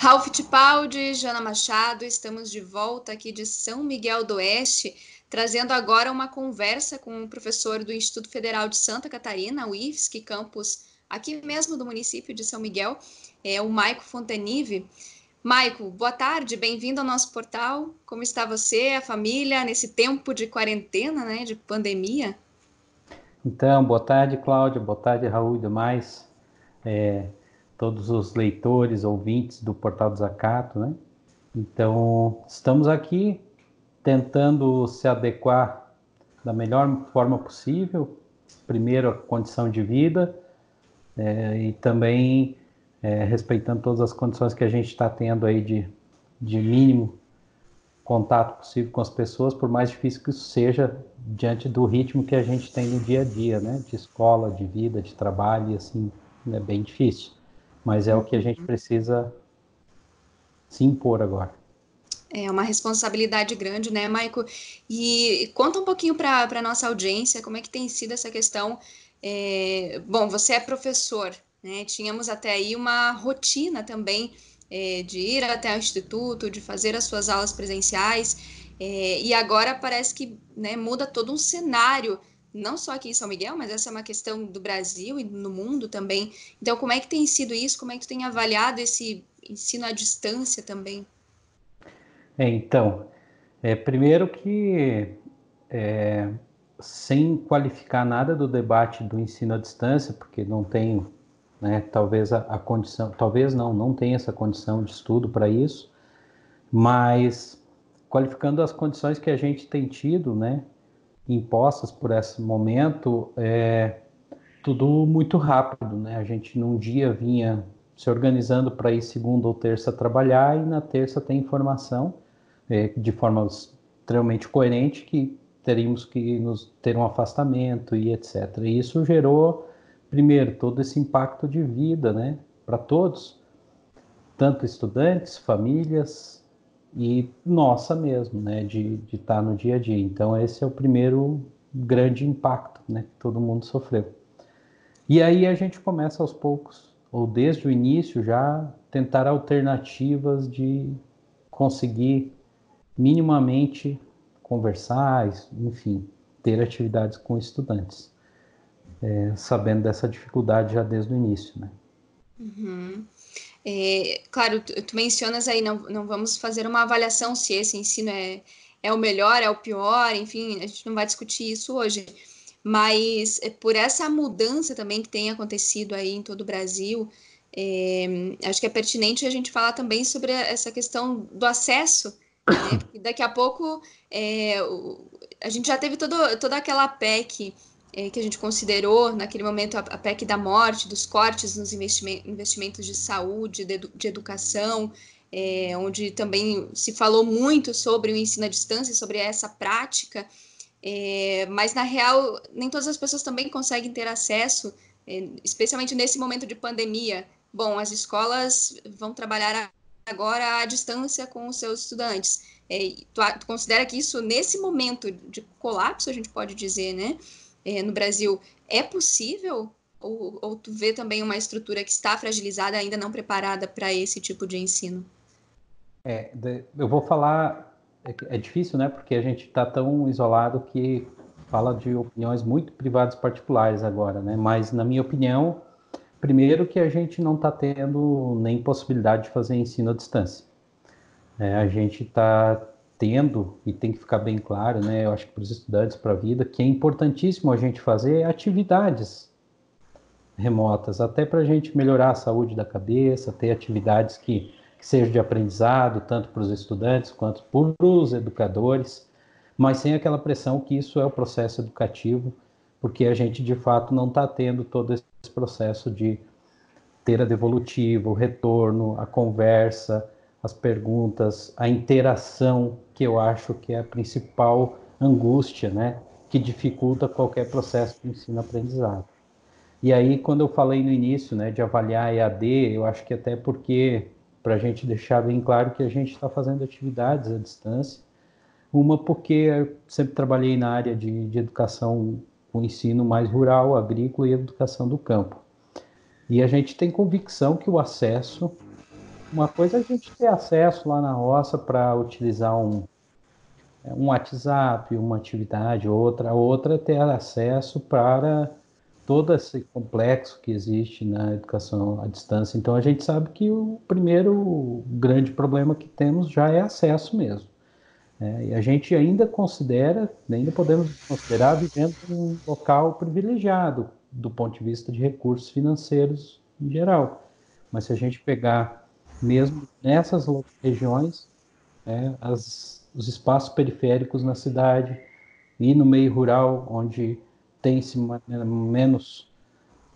Ralph Fittipaldi, Jana Machado, estamos de volta aqui de São Miguel do Oeste, trazendo agora uma conversa com o professor do Instituto Federal de Santa Catarina, o IFSC, campus aqui mesmo do município de São Miguel, o Maico Fontanive. Maico, boa tarde, bem-vindo ao nosso portal. Como está você, a família, nesse tempo de quarentena, né, de pandemia? Então, boa tarde, Cláudia, boa tarde, Raul e demais, todos os leitores, ouvintes do Portal Desacato, né? Então, estamos aqui tentando se adequar da melhor forma possível, primeiro a condição de vida, e também respeitando todas as condições que a gente está tendo aí de mínimo contato possível com as pessoas, por mais difícil que isso seja, diante do ritmo que a gente tem no dia a dia, né? De escola, de vida, de trabalho, e assim, é bem difícil. Mas é o que a gente precisa se impor agora. É uma responsabilidade grande, né, Maico? E conta um pouquinho para a nossa audiência como é que tem sido essa questão. Bom, você é professor, né? Tínhamos até aí uma rotina também de ir até o instituto, de fazer as suas aulas presenciais, e agora parece que, né, muda todo um cenário, não só aqui em São Miguel, mas essa é uma questão do Brasil e no mundo também. Então, como é que tem sido isso? Como é que tu tem avaliado esse ensino à distância também? Então, primeiro que, sem qualificar nada do debate do ensino à distância, porque não tenho, né, talvez a condição, talvez não tenha essa condição de estudo para isso, mas qualificando as condições que a gente tem tido, né, impostas por esse momento, tudo muito rápido, né? A gente num dia vinha se organizando para ir segunda ou terça trabalhar e na terça tem informação de forma extremamente coerente que teríamos que nos ter um afastamento e etc. E isso gerou, primeiro, todo esse impacto de vida, né, para todos, tanto estudantes, famílias e nossa mesmo, né, de estar no dia a dia. Então esse é o primeiro grande impacto, né, que todo mundo sofreu. E aí a gente começa aos poucos, ou desde o início já, tentar alternativas de conseguir minimamente conversar, enfim, ter atividades com estudantes, sabendo dessa dificuldade já desde o início, né? Uhum. Claro, tu mencionas aí, não vamos fazer uma avaliação se esse ensino é o melhor, é o pior, enfim, a gente não vai discutir isso hoje, mas por essa mudança também que tem acontecido aí em todo o Brasil, acho que é pertinente a gente falar também sobre essa questão do acesso, né? Porque daqui a pouco a gente já teve toda aquela PEC que a gente considerou naquele momento a PEC da morte, dos cortes nos investimentos de saúde, de educação, onde também se falou muito sobre o ensino à distância, sobre essa prática, mas na real nem todas as pessoas também conseguem ter acesso, especialmente nesse momento de pandemia. Bom, as escolas vão trabalhar agora à distância com os seus estudantes. Tu considera que isso, nesse momento de colapso, a gente pode dizer, né? No Brasil, é possível? Ou tu vê também uma estrutura que está fragilizada, ainda não preparada para esse tipo de ensino? Eu vou falar, é difícil, né? Porque a gente está tão isolado que fala de opiniões muito privadas particulares agora, né? Mas, na minha opinião, primeiro que a gente não está tendo nem possibilidade de fazer ensino à distância. A gente está tendo, e tem que ficar bem claro, né? Eu acho que para os estudantes, para a vida, que é importantíssimo a gente fazer atividades remotas, até para a gente melhorar a saúde da cabeça, ter atividades que sejam de aprendizado, tanto para os estudantes quanto para os educadores, mas sem aquela pressão que isso é o processo educativo, porque a gente de fato não está tendo todo esse processo de ter a devolutiva, o retorno, a conversa, as perguntas, a interação, que eu acho que é a principal angústia, né, que dificulta qualquer processo de ensino-aprendizado. E aí, quando eu falei no início, né, de avaliar EAD, eu acho que até porque, para a gente deixar bem claro que a gente está fazendo atividades à distância, uma porque eu sempre trabalhei na área de educação, com ensino mais rural, agrícola e educação do campo. E a gente tem convicção que o acesso uma coisa é a gente ter acesso lá na roça para utilizar um WhatsApp, uma atividade, outra é ter acesso para todo esse complexo que existe na educação à distância. Então, a gente sabe que o primeiro grande problema que temos já é acesso mesmo. E a gente ainda podemos considerar vivendo em um local privilegiado do ponto de vista de recursos financeiros em geral. Mas se a gente pegar mesmo nessas regiões, os espaços periféricos na cidade e no meio rural, onde tem-se menos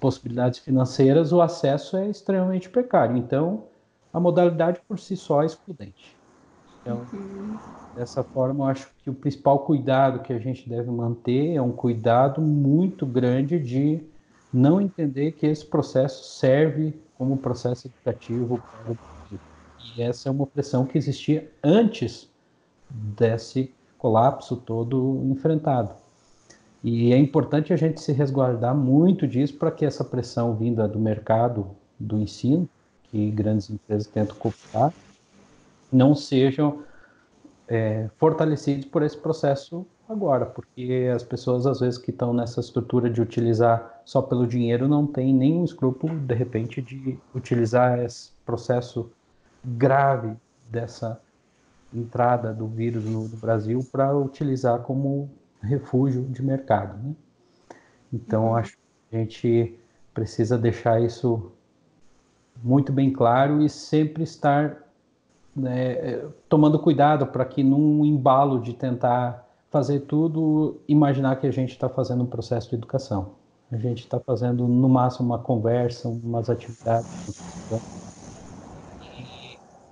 possibilidades financeiras, o acesso é extremamente precário. Então, a modalidade por si só é excludente. Então, dessa forma, eu acho que o principal cuidado que a gente deve manter é um cuidado muito grande de não entender que esse processo serve como processo educativo para o Brasil. E essa é uma pressão que existia antes desse colapso todo enfrentado. E é importante a gente se resguardar muito disso para que essa pressão vinda do mercado do ensino, que grandes empresas tentam cooptar, não sejam fortalecidos por esse processo agora, porque as pessoas, às vezes, que estão nessa estrutura de utilizar só pelo dinheiro, não têm nenhum escrúpulo, de repente, de utilizar esse processo grave dessa entrada do vírus no Brasil para utilizar como refúgio de mercado, né? Então, acho que a gente precisa deixar isso muito bem claro e sempre estar tomando cuidado para que num embalo de tentar fazer tudo, imaginar que a gente está fazendo um processo de educação. A gente está fazendo, no máximo, uma conversa, umas atividades.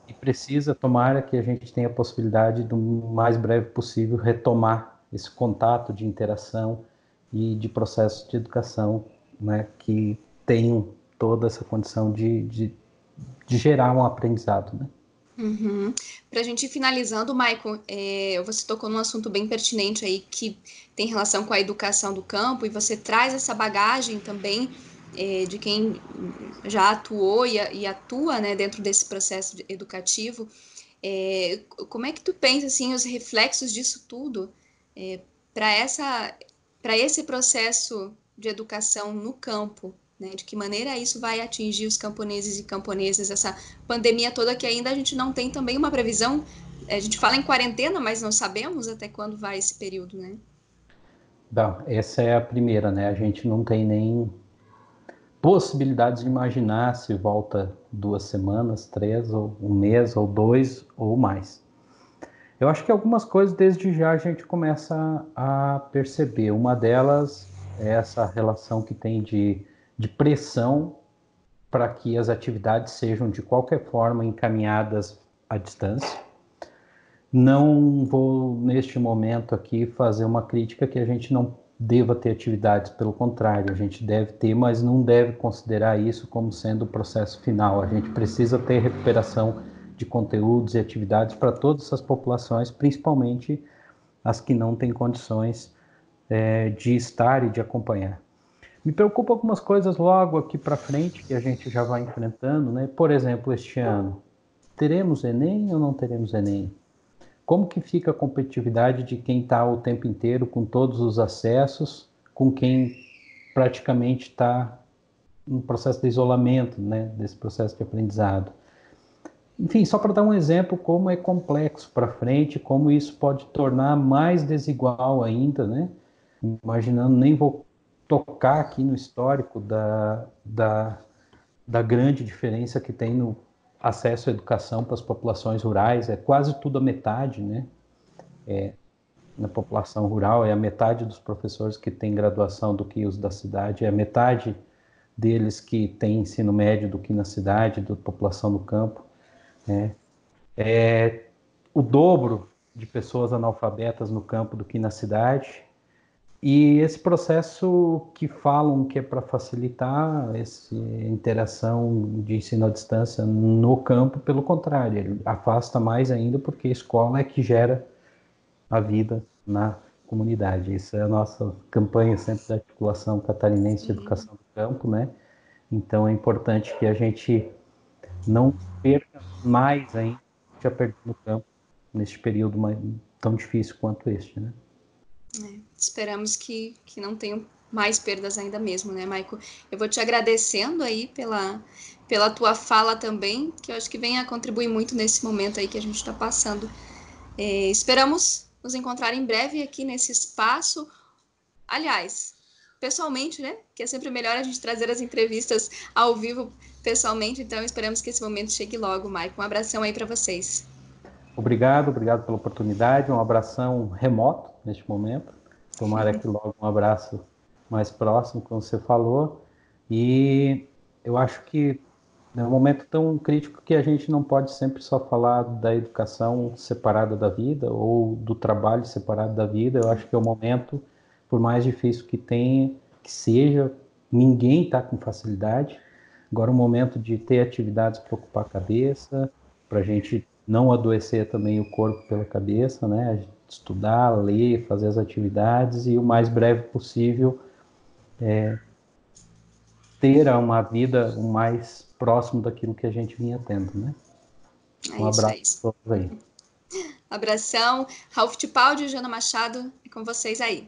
E precisa, tomara que a gente tenha a possibilidade, do mais breve possível, retomar esse contato de interação e de processos de educação, né, que tenham toda essa condição de gerar um aprendizado, né? Para a gente ir finalizando, Maicon, você tocou num assunto bem pertinente aí que tem relação com a educação do campo e você traz essa bagagem também de quem já atuou e atua, né, dentro desse processo educativo. Como é que tu pensa assim os reflexos disso tudo para para esse processo de educação no campo, né? De que maneira isso vai atingir os camponeses e camponesas, essa pandemia toda que ainda a gente não tem também uma previsão. A gente fala em quarentena, mas não sabemos até quando vai esse período, né? Bom, essa é a primeira, né? A gente não tem nem possibilidade de imaginar se volta 2 semanas, 3, ou um mês, ou 2, ou mais. Eu acho que algumas coisas desde já a gente começa a perceber. Uma delas é essa relação que tem de pressão para que as atividades sejam de qualquer forma encaminhadas à distância. Não vou, neste momento aqui, fazer uma crítica que a gente não deva ter atividades, pelo contrário, a gente deve ter, mas não deve considerar isso como sendo o processo final. A gente precisa ter recuperação de conteúdos e atividades para todas essas populações, principalmente as que não têm condições de estar e de acompanhar. Me preocupa algumas coisas logo aqui para frente que a gente já vai enfrentando, né? Por exemplo, este ano, teremos Enem ou não teremos Enem? Como que fica a competitividade de quem está o tempo inteiro com todos os acessos, com quem praticamente está no processo de isolamento, né, desse processo de aprendizado? Enfim, só para dar um exemplo como é complexo para frente, como isso pode tornar mais desigual ainda, né? Imaginando, nem vou tocar aqui no histórico da grande diferença que tem no acesso à educação para as populações rurais, é quase tudo a metade, né? Na população rural, é a metade dos professores que têm graduação do que os da cidade, é a metade deles que têm ensino médio do que na cidade, da população do campo. É o dobro de pessoas analfabetas no campo do que na cidade. E esse processo que falam que é para facilitar essa interação de ensino à distância no campo, pelo contrário, ele afasta mais ainda porque a escola é que gera a vida na comunidade. Isso é a nossa campanha sempre da articulação catarinense de educação do campo, né? Então é importante que a gente não perca mais ainda, já perdeu no campo neste período tão difícil quanto este, né? Esperamos que não tenham mais perdas ainda mesmo, né, Maico? Eu vou te agradecendo aí pela tua fala também, que eu acho que vem a contribuir muito nesse momento aí que a gente está passando. Esperamos nos encontrar em breve aqui nesse espaço. Aliás, pessoalmente, né? Que é sempre melhor a gente trazer as entrevistas ao vivo pessoalmente. Então, esperamos que esse momento chegue logo, Maico. Um abração aí para vocês. Obrigado pela oportunidade. Um abração remoto neste momento. Tomara que logo um abraço mais próximo, como você falou. E eu acho que é um momento tão crítico que a gente não pode sempre só falar da educação separada da vida ou do trabalho separado da vida. Eu acho que é um momento, por mais difícil que tenha, que seja, ninguém está com facilidade. Agora é um momento de ter atividades para ocupar a cabeça, para a gente não adoecer também o corpo pela cabeça, né? Estudar, ler, fazer as atividades e o mais breve possível ter uma vida o mais próximo daquilo que a gente vinha tendo, né? É Um isso, abraço é isso. a todos aí. Abração. Ralph Tipaldi e Jana Machado, é com vocês aí.